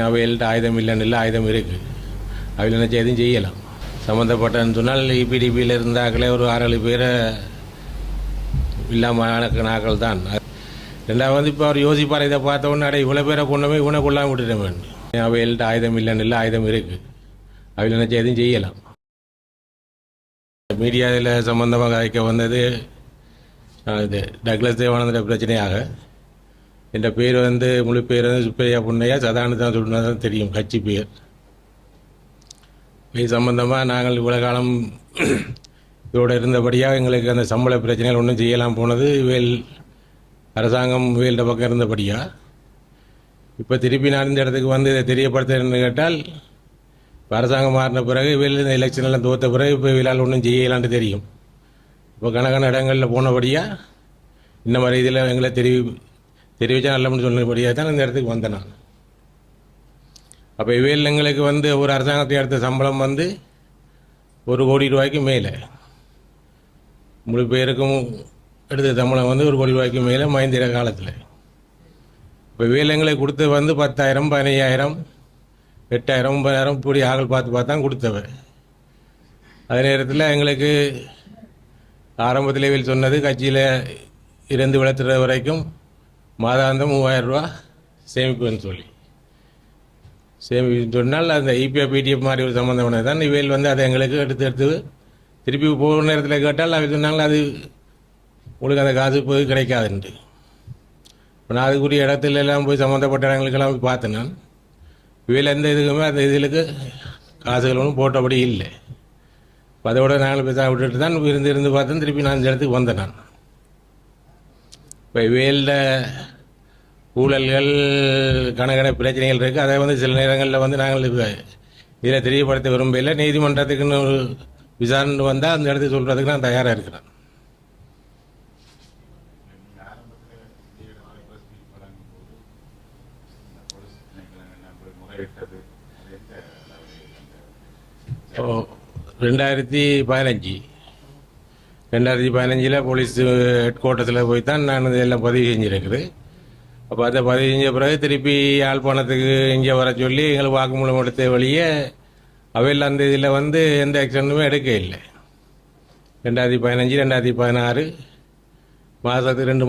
அவைகள்ட்ட ஆயுதம் இல்லைன்னு இல்லை, ஆயுதம் இருக்குது. அவையில் நினச்சி எதுவும் செய்யலாம். சம்மந்தப்பட்டன்னு சொன்னால் இபிடிபியில் இருந்தாக்களே ஒரு 6-7 பேரை இல்லாமல் நாக்கள் தான். ரெண்டாவது வந்து இப்போ அவர் யோசிப்பார், இதை பார்த்த உடனே அடைய இவ்வளோ பேரை கொண்டு போய் இவனை கொள்ளாமல் விட்டுட வேண்டும். அவைகள்ட்ட ஆயுதம் இல்லைன்னு இல்லை, ஆயுதம் இருக்குது. அவையில் நினச்சி எதுவும் செய்யலாம். மீடியாவில் சம்மந்தமாக அழைக்க வந்தது இது டக்ளஸ் தேவானந்த பிரச்சனையாக. என்ற பேர் வந்து முழு பேர் வந்து சுப்பையா புண்ணையா சதானந்தான் தான் சொன்னதான் தெரியும், கட்சி பேர். இது சம்பந்தமாக நாங்கள் இவ்வளோ காலம் இதோடு இருந்தபடியாக எங்களுக்கு அந்த சம்பள பிரச்சனைகள் ஒன்றும் செய்யலாம் போனது அரசாங்கம் வேல்ட பக்கம் இருந்தபடியாக. இப்போ திருப்பி நான் இந்த இடத்துக்கு வந்து இதை தெரியப்படுத்துறேன்னு கேட்டால், இப்போ அரசாங்கம் மாறின பிறகு இந்த எலெக்ஷனெல்லாம் தோற்ற பிறகு இப்போ இவளால் ஒன்றும் செய்யலான்ட்டு தெரியும். இப்போ கணக்கான இடங்களில் போனபடியாக இந்த மாதிரி இதில் எங்களை தெரிவித்தா நல்லம்னு சொன்னபடியாக தான் இந்த இடத்துக்கு வந்தேன் நான். அப்போ இவையில் எங்களுக்கு வந்து ஒரு அரசாங்கத்தை எடுத்த சம்பளம் வந்து 1 கோடி ரூபாய்க்கு மேலே, முழு பேருக்கும் எடுத்த சம்பளம் வந்து 1 கோடி ரூபாய்க்கு மேலே மஹிந்திர காலத்தில். இப்போ இவையில் எங்களுக்கு கொடுத்தது வந்து 10,000, 15,000, 8,000, 9,000 இப்படி ஆகல் பார்த்து தான் கொடுத்தவ. அதே நேரத்தில் எங்களுக்கு ஆரம்பத்தில் இவையில் சொன்னது கட்சியில் இருந்து விளத்துற வரைக்கும் மாதாந்தம் 3,000 ரூபா சேமிப்புன்னு சொல்லி சொன்னால் அந்த இபிஎஃப் பிடிஎஃப் மாதிரி ஒரு சம்மந்தமானது தான். இவையில் வந்து அதை எங்களுக்கு எடுத்து திருப்பி போகிற நேரத்தில் கேட்டால் அவை சொன்னாங்க அது உங்களுக்கு அந்த காசு போய் கிடைக்காதுன்ட்டு. இப்போ நான் அதுக்குரிய இடத்துல எல்லாம் போய் சம்மந்தப்பட்ட இடங்களுக்கெல்லாம் போய் பார்த்தேன். நான் இவையில் எந்த இதுக்குமே அந்த இதுகளுக்கு காசுகள் ஒன்றும் போட்டபடி இல்லை. அதோட நாங்கள் பேச விட்டுட்டு தான் இருந்து பார்த்தேன். திருப்பி நான் இந்த இடத்துக்கு வந்தேன். நான் இப்போ இவையில் ஊழல்கள் கணக்கண பிரச்சனைகள் இருக்குது. அதை வந்து சில நேரங்களில் வந்து நாங்கள் இதில் தெரியப்படுத்த விரும்பல. நீதிமன்றத்துக்குன்னு ஒரு விசாரணை வந்தால் அந்த இடத்துக்கு சொல்கிறதுக்கு நான் தயாராக இருக்கிறேன். ஓ 2015 போலீஸ் ஹெட் குவார்ட்டர்ஸில் போய் தான் நான் இதெல்லாம் பதிவு செஞ்சுருக்குது. அப்போ அதை பதிவு செஞ்ச பிறகு திருப்பி யாழ்ப்பாணத்துக்கு இங்கே வர சொல்லி எங்களுக்கு வாக்குமூலம் எடுத்த வழியே அவையில் அந்த இதில் வந்து எந்த ஆக்ஷனுமே எடுக்க இல்லை. 2015, 2016 மாதத்துக்கு 2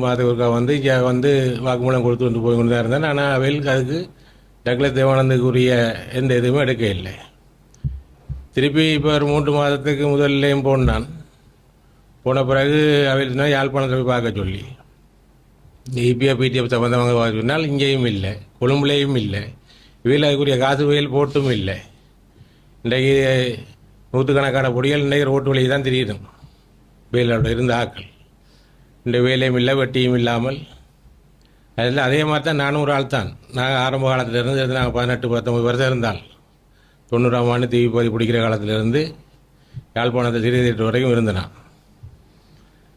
மாதத்துக்கு ஒருக்கா வந்து இங்கே வந்து வாக்குமூலம் கொடுத்து போய் கொண்டு தான் இருந்தேன். ஆனால் அவைகளுக்கு அதுக்கு டக்ளஸ் தேவானந்துக்குரிய எந்த இதுவுமே எடுக்க இல்லை. திருப்பி இப்போ ஒரு 3 மாதத்துக்கு முதல்லையும் போனான். போன பிறகு அவையில் யாழ்ப்பாணத்தை போய் பார்க்க சொல்லி இபிஎஃப் பிடிஎஃப் சம்பந்தமாக பார்க்க சொன்னால் இங்கேயும் இல்லை, கொழும்புலேயும் இல்லை. இவையில் அதுக்குரிய காசு வயல் போட்டும் இல்லை. இன்றைக்கு 100கணக்கான பொடிகள் இன்றைக்கு ரோட்டு வழியை தான் தெரியுதும். வேலையோட இருந்த ஆக்கள் இந்த வேலையும் இல்லை, வெட்டியும் இல்லாமல். அதில் அதே மாதிரி தான் நானும் ஒரு ஆள் தான். நாங்கள் ஆரம்ப காலத்திலிருந்து நாங்கள் 18-19 வருஷம் இருந்தால் 90ஆம் ஆண்டு தீவிபதி பிடிக்கிற காலத்திலிருந்து யாழ்ப்பாணத்தை சிறிது வரைக்கும் இருந்தேன் நான்.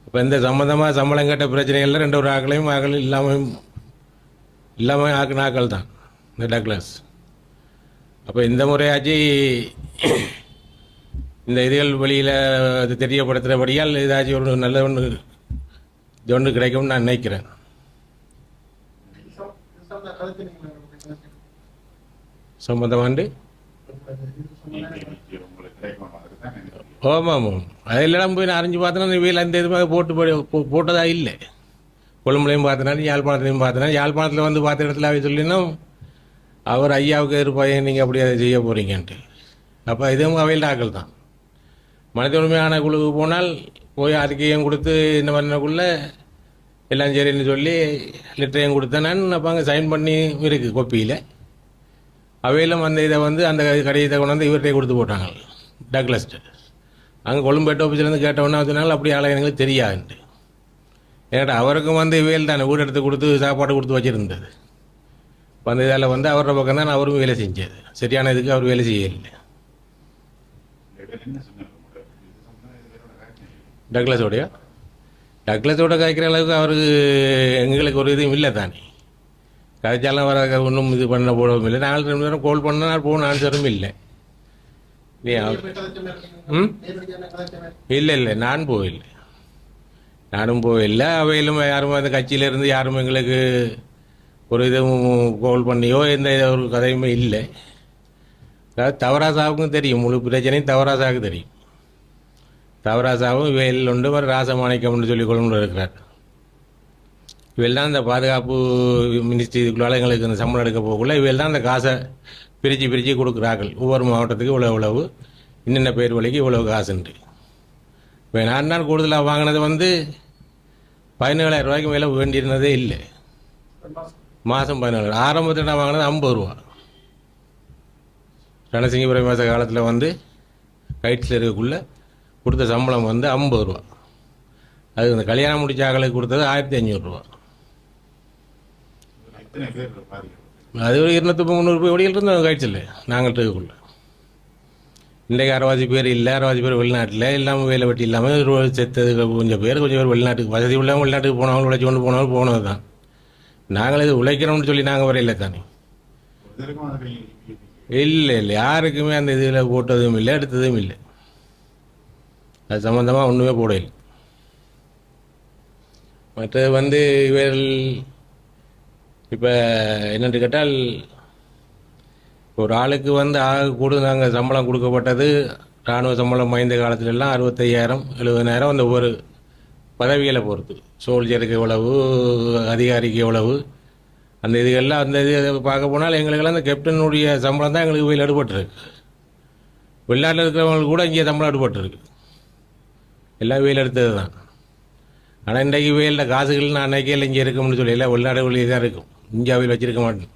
இப்போ இந்த சம்மந்தமாக சம்பளம் கேட்ட பிரச்சனைகளில் 2 ஆக்களையும் இல்லாமல் ஆக்கின ஆக்கள் தான் இந்த டக்ளஸ். அப்போ இந்த முறையாச்சு இந்த இதுகள் வெளியில் அது தெரியப்படுத்துகிறபடியால் ஏதாச்சும் ஒரு நல்ல ஒன்று கிடைக்கும்னு நான் நினைக்கிறேன். சம்பந்தமாண்டு ஆமாம் அதெல்லாம் போய் நான் அறிஞ்சு பார்த்தேன்னா இவையில் அந்த இது போட்டதா இல்லை. கொழும்புலையும் பார்த்தனா, யாழ்ப்பாணத்துலையும் பார்த்தனா. யாழ்ப்பாணத்தில் வந்து பார்த்த இடத்துல அவை சொல்லினா அவர் ஐயாவுக்கு இருப்பாங்க, நீங்கள் அப்படி அதை செய்ய போகிறீங்கன்ட்டு. அப்போ இதுவும் அவையில் ஆக்கள் தான். மனித உரிமையான குழுவுக்கு போனால் போய் அறிக்கையும் கொடுத்து இந்த மாதிரிக்குள்ளே எல்லாம் சரின்னு சொல்லி லெட்டரையும் கொடுத்தேன் நான். அப்போ அங்கே சைன் பண்ணி இருக்குது கொப்பியில். அவையிலும் அந்த இதை வந்து அந்த கடிதத்தை கொண்டு வந்து இவர்கிட்ட கொடுத்து போட்டாங்க டக்ளஸ்ட்டு. அங்கே கொழும்பு ஹெட் ஆஃபீஸ்லேருந்து கேட்டவுடனே சொன்னாலும் அப்படி ஆளை எங்களுக்கு தெரியாதுன்ட்டு. ஏன்னா அவருக்கும் வந்து இவையில் தானே வீடு எடுத்து கொடுத்து சாப்பாடு கொடுத்து வச்சுருந்தது. இப்போ அந்த இதில் வந்து அவரோட பக்கம் தான் அவரும் வேலை செஞ்சது. சரியான இதுக்கு அவர் வேலை செய்யலை. டக்ளஸோட காய்க்கிற அளவுக்கு அவருக்கு எங்களுக்கு ஒரு இதுவும் இல்லை தானே. கதைச்சாலும் வர ஒன்றும் இது பண்ண போடவும் இல்லை. 4 நேரம் கால் பண்ணால் போன ஆன்சரும் இல்லை. இல்லை நானும் போகவில்லை. அவையிலும் யாரும் அந்த கட்சியிலேருந்து யாரும் எங்களுக்கு ஒரு இதுவும் கோல் பண்ணியோ எந்த ஒரு கதையுமே இல்லை. அதாவது தவராசாவுக்கும் தெரியும், முழு பிரச்சனையும் தவராசாவுக்கு தெரியும். தவராசாவும் இவையில் உண்டு ஒரு ராசமாணிக்கம்னு சொல்லி கொண்டு இருக்கிறார். இவையில் தான் இந்த பாதுகாப்பு மினிஸ்ட்ரி இதுக்குள்ளால எங்களுக்கு இந்த சம்பளம் எடுக்க போகக்குள்ள இவையில் தான் அந்த காசை பிரித்து கொடுக்குறார்கள். ஒவ்வொரு மாவட்டத்துக்கு இவ்வளவு இன்னென்ன பேர் வழிக்கு இவ்வளவு காசுண்டு. இப்போ நான் கூடுதலாக வாங்கினது 17,000 ரூபாய்க்கு மேலே வேண்டியிருந்ததே இல்லை. மாதம் 17,000. ஆரம்பத்தில் நான் வாங்கினது 50 ரூபா. ரணசிங்கபுரம் மாத காலத்தில் கைட்ஸில் இருக்கக்குள்ளே கொடுத்த சம்பளம் 50 ரூபா. அது இந்த கல்யாணம் முடிச்ச ஆக்களுக்கு கொடுத்தது 1,500 ரூபா. அது ஒரு 200-300 ரூபாய் ஓடியில் இருந்தோம் கைட்ஸில் நாங்கள் இருக்கக்குள்ள. இன்றைக்கு 60 பேர் இல்லை, 60 பேர் வெளிநாட்டில் இல்லாமல் வேலை வெட்டி இல்லாமல் செத்தது கொஞ்சம் பேர் வெளிநாட்டுக்கு வசதி உள்ளவங்க வெளிநாட்டுக்கு போனவங்க உழைச்சி கொண்டு போனவங்க போனது தான். நாங்கள் இது உழைக்கிறோம்னு சொல்லி நாங்கள் வரையில தானே. இல்லை யாருக்குமே அந்த இதில் போட்டதும் இல்லை, எடுத்ததும் இல்லை. அது சம்மந்தமாக ஒன்றுமே போடலை. மற்றது இவர்கள் இப்போ என்னென்று கேட்டால் ஒரு ஆளுக்கு ஆக நாங்கள் சம்பளம் கொடுக்கப்பட்டது இராணுவ சம்பளம் வாய்ந்த காலத்துலலாம் 65,000 70,000 அந்த ஒரு பதவிகளை பொறுத்து. சோல்ஜருக்கு எவ்வளவு, அதிகாரிக்கு எவ்வளவு, அந்த இதுகள்லாம் அந்த இது பார்க்க போனால் எங்களுக்கெல்லாம் அந்த கேப்டனுடைய சம்பளம் தான் எங்களுக்கு போய் எடுபட்டுருக்கு. வெளிநாட்டில் இருக்கிறவங்களுக்கு கூட இங்கே சம்பளம் எடுபட்டுருக்கு. எல்லாம் வெயில் எடுத்தது தான். ஆனால் இன்றைக்கு வெயிலில் காசுகள் நான் அன்னைக்கையில் இங்கே இருக்கும்னு சொல்லி எல்லாம் வெளிநாடு வெளியே தான் இருக்கும், இந்தியாவில் வச்சுருக்க மாட்டேன்.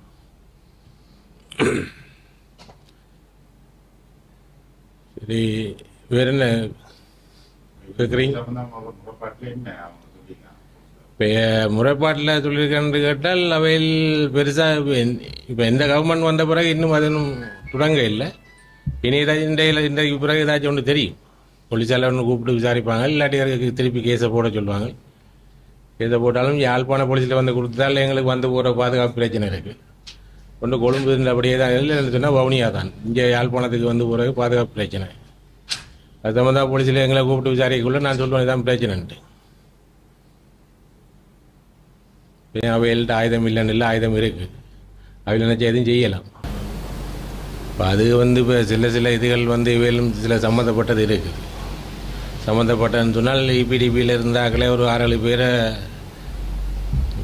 சரி, வேறு என்ன கேட்குறீங்க? இப்போ முறைப்பாட்டில் சொல்லியிருக்கேன்னு கேட்டால் அவையில் பெருசாக இப்போ எந்த கவர்மெண்ட் வந்த பிறகு இன்னும் அது இன்னும் தொடங்க இல்லை. இனி ஏதாச்சும் இன்றைக்கு பிறகு ஏதாச்சும் ஒன்று தெரியும். போலீஸால் ஒன்று கூப்பிட்டு விசாரிப்பாங்க, இல்லாட்டி திருப்பி கேஸை போட சொல்லுவாங்க. கேஸை போட்டாலும் யாழ்ப்பாண போலீஸில் கொடுத்தால் எங்களுக்கு போகிற பாதுகாப்பு பிரச்சனை இருக்குது. ஒன்று கொழும்பு அப்படியே தான் இல்லைன்னு சொன்னால் வவுனியா தான். இங்கே யாழ்ப்பாணத்துக்கு போகிற பாதுகாப்பு பிரச்சனை. அது சம்மந்தமாக போலீஸில் எங்களை கூப்பிட்டு விசாரிக்கக்குள்ள நான் சொல்லுவேன் இதான் பிரச்சனைன்ட்டு. அவைகள்ட்ட ஆயுதம் இல்லைன்னு இல்லை, ஆயுதம் இருக்குது. அவையில் நினச்சா எதுவும் செய்யலாம். இப்போ அது இப்போ சில இதுகள் இவையிலும் சில சம்மந்தப்பட்டது இருக்குது. சம்மந்தப்பட்டதுன்னு சொன்னால் இபிடிபியில் இருந்தாக்களே ஒரு 6-7 பேரை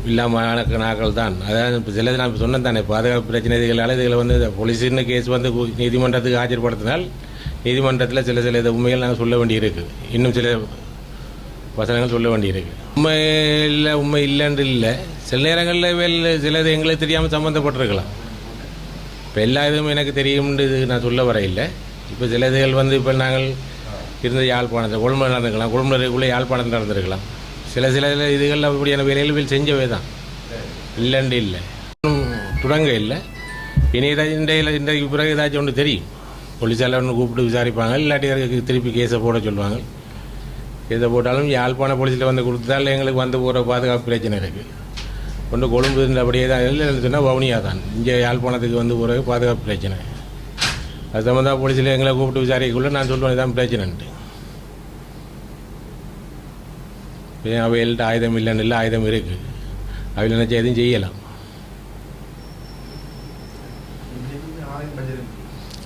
இல்லாமல் நாட்கள் தான். அதாவது இப்போ சில நான் இப்போ சொன்னேன் தானே, பாதுகாப்பு பிரச்சனை இதுகளால் இதில் போலீஸுன்னு கேஸ் நீதிமன்றத்துக்கு ஆஜர்படுத்தினால் நீதிமன்றத்தில் சில இது உண்மைகள் நாங்கள் சொல்ல வேண்டியிருக்கு. இன்னும் சில வசனங்கள் சொல்ல வேண்டியிருக்கு. உண்மை இல்லைன்னு இல்லை, சில நேரங்களில் சிலது எங்களுக்கு தெரியாமல் சம்மந்தப்பட்டிருக்கலாம். இப்போ எல்லா இதுவும் எனக்கு தெரியும்னு இது நான் சொல்ல வர இல்லை. இப்போ சில இதுகள் இப்போ நாங்கள் இருந்த யாழ்ப்பாணத்தை கொழும்பு நடந்துருக்கலாம், கொழும்புக்குள்ளே யாழ்ப்பாணத்தில் நடந்திருக்கலாம். சில இதுகள் அப்படியான வேலைகள் செஞ்சவே தான், இல்லைன்னு இல்லை, தொடங்க இல்லை. இனி இன்றைக்கு பிறகு ஏதாச்சும் ஒன்று தெரியும். போலீஸால் ஒன்று கூப்பிட்டு விசாரிப்பாங்க, இல்லாட்டி திருப்பி கேஸை போட சொல்லுவாங்க. கேஸை போட்டாலும் யாழ்ப்பாண போலீஸில் கொடுத்தால் எங்களுக்கு போகிற பாதுகாப்பு பிரச்சனை இருக்குது. ஒன்று கொழும்பு அப்படியே தான் இல்லைன்னு சொன்னால் வவுனியா தான். இங்கே யாழ்ப்பாணத்துக்கு போகிற பாதுகாப்பு பிரச்சனை. அது சம்மந்தமாக போலீஸில் எங்களை கூப்பிட்டு விசாரிக்கக்குள்ள நான் சொல்லுவேன் இதான் பிரச்சனைன்ட்டு. அவைகள்ட்ட ஆயுதம் இல்லைன்னு இல்லை, ஆயுதம் இருக்குது. அவையில் நினச்சா எதுவும் செய்யலாம்.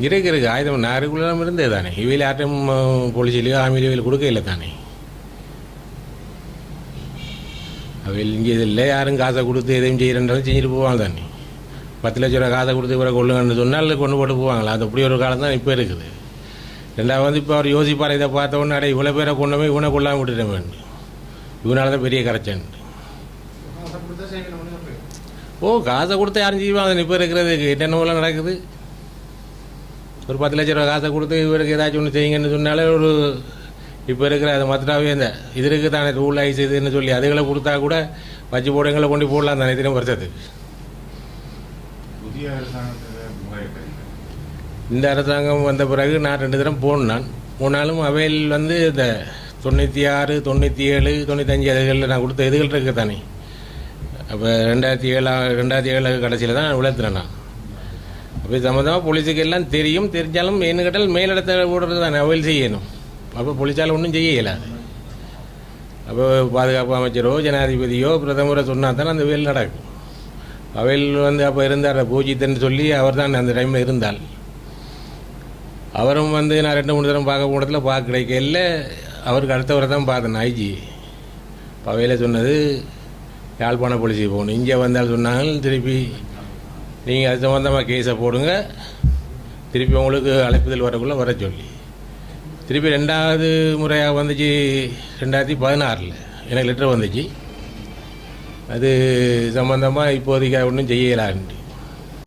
இருக்கு ஆயுதம் நாருக்குள்ளே இருந்தே தானே. இவையில் யார்ட்டும் போலீஸ்லையோ ஆர்மியிலையோ இவையில் கொடுக்க இல்லை தானே. அவையில் இங்கே இதில் யாரும் காசை கொடுத்து எதையும் செய்கிறன்றாலும் செஞ்சுட்டு போவாங்க தானே. 10 லட்ச ரூபா காசை கொடுத்து இவரை கொள்ளுங்கன்னு சொன்னால் கொண்டு போட்டு போவாங்களா. அது அப்படி ஒரு காலம் தான் இப்போ இருக்குது. ரெண்டாவது இப்போ அவர் யோசிப்பார், இதை பார்த்த உடனே அடைய இவ்வளோ பேரை கொண்டு போய் இவனை கொள்ளாமல் விட்டுட்டேன் வேண்டும், இவனால தான் பெரிய கரைச்சன். காசை கொடுத்து யாரும் செய்வாங்க. இப்போ இருக்கிறதுக்கு என்னென்னலாம் நடக்குது. ஒரு 10 லட்ச ரூபா காசை கொடுத்து இவருக்கு ஏதாச்சும் ஒன்று செய்யுங்கன்னு சொன்னாலே ஒரு இப்போ இருக்கிற அது மற்றாவே இந்த இது இருக்குது தானே, ரூல் ஐஸ் இதுன்னு சொல்லி அதுகளை கொடுத்தா கூட வச்சு போடுங்களை கொண்டு போடலாம் தானே தினம் வருஷத்துக்கு. இந்த அரசாங்கம் வந்த பிறகு நான் 2 தரம் போனாலும் அவையில் இந்த 96, 97, 95 அதுகளில் நான் கொடுத்த இதுகள் இருக்குது தானே. அப்போ 2007 கடைசியில் தான் விளத்துறேன் நான். அப்போ சம்மந்தமாக போலீஸுக்கு எல்லாம் தெரிஞ்சாலும் என்ன கேட்டால் மேலிடத்தை ஓடுறது தானே அவையில் செய்யணும். அப்போ போலீஸால் ஒன்றும் செய்ய இயலாது. அப்போ பாதுகாப்பு அமைச்சரோ ஜனாதிபதியோ பிரதமரோ சொன்னால் தானே அந்த வேலை நடக்கும். அவையில் வந்து அப்போ இருந்தார் பூஜித்தன்னு சொல்லி அவர் தான் அந்த டைமில் இருந்தால். அவரும் வந்து நான் 2-3 தரம் பார்க்க போனதில் பார்க்க கிடைக்கல. அவருக்கு அடுத்தவரை தான் பார்த்தேன் ஐஜி. அவையில் சொன்னது யாழ்ப்பாண போலீஸுக்கு போகணும். இங்கே வந்தால் சொன்னாங்க திருப்பி நீங்கள் அது சம்மந்தமாக கேஸை போடுங்க, திருப்பி உங்களுக்கு அழைப்புதல் வரக்குள்ளே வர சொல்லி. திருப்பி 2வது முறையாக வந்துச்சு 2016 எனக்கு லெட்டர் வந்துச்சு. அது சம்மந்தமாக இப்போதைக்கு ஒன்றும் செய்யலான்ட்டு.